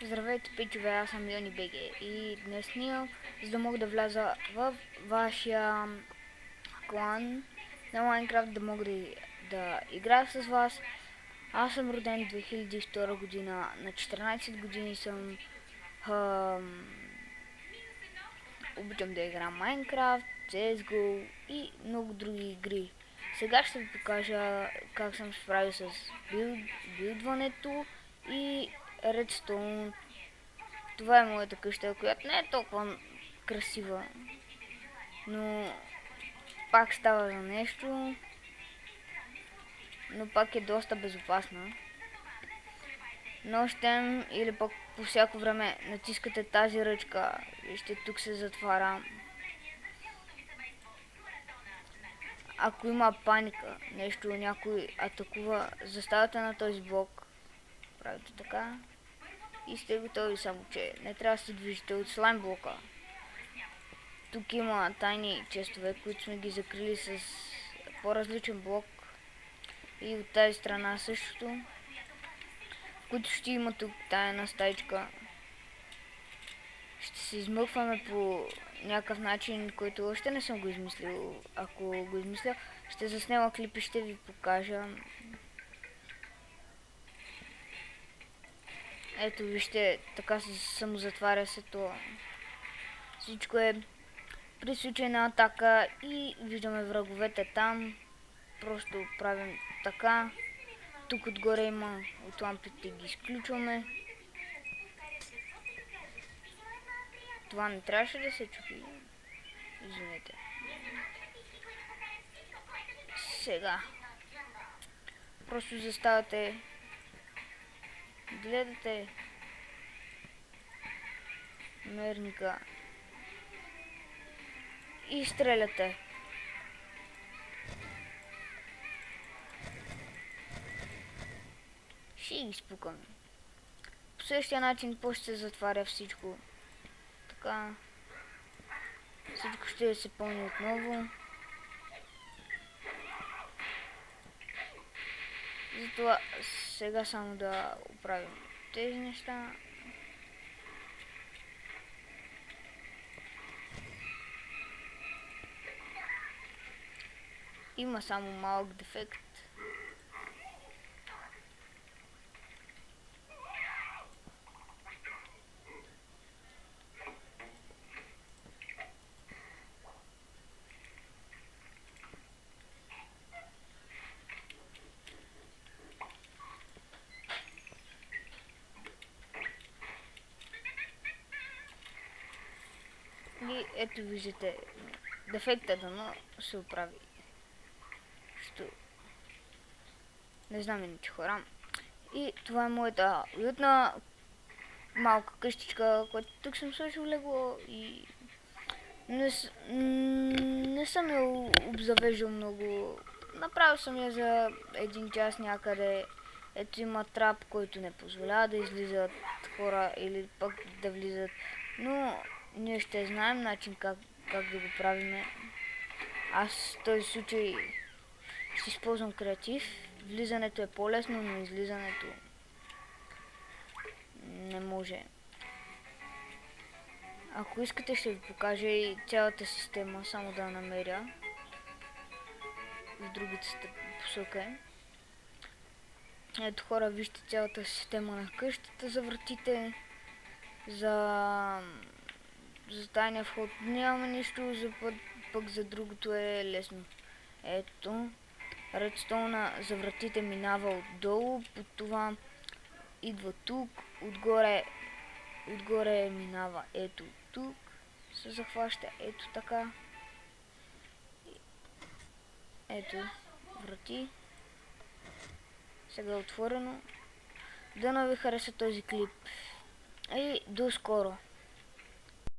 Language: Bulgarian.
Здравейте, пичове, аз съм Йони БГ и днес снимам, за да мога да вляза в вашия клан на Майнкрафт, да мога да играя с вас. Аз съм роден 2002 година, на 14 години съм. Обичам да играм Майнкрафт, CSGO и много други игри. Сега ще ви покажа как съм се справил с билдването и Redstone. Това е моята къща, която не е толкова красива, но пак става за нещо, но пак е доста безопасна. Нощем или пък по всяко време натискате тази ръчка, вижте, тук се затваря. Ако има паника, нещо, някой атакува, заставате на този блок, правите така и сте готови, само че не трябва да се движите от слайм блока. Тук има тайни честове, които сме ги закрили с по-различен блок, и от тази страна същото, които ще има тук тайна стаичка. Ще се измъкваме по някакъв начин, който още не съм го измислил. Ако го измисля, ще заснема клип и ще ви покажа. Ето вижте, така се самозатваря се това. Всичко е при случай на атака и виждаме враговете там. Просто правим така. Тук отгоре има от лампите, ги изключваме. Това не трябваше да се чупи. Извинете. Сега. Просто заставате. Гледате мерника. И стреляте. Ще ги спукаме. По същия начин после се затваря всичко. Така. Всичко ще се пълни отново. Затова сега само да оправим тези неща. Има само малък дефект. И ето виждате дефекта, но се оправи. Не знам иначе хора. И това е моята уютна малка къщичка, която тук съм сложил легло и не съм я обзавеждал много. Направил съм я за един час някъде. Ето има трап, който не позволява да излизат хора или пък да влизат. Но ние ще знаем начин как да го правиме. Аз в този случай ще използвам креатив. Влизането е по-лесно, но излизането не може. Ако искате, ще ви покажа и цялата система, само да намеря в другата посока. Ето хора, вижте цялата система на къщата за вратите, за тайния вход няма нищо, пък за другото е лесно. Ето, редстоуна за вратите минава отдолу, под това идва тук, отгоре минава ето тук, се захваща ето така. Ето, врати. Сега е отворено. Дано ви хареса този клип. И до скоро!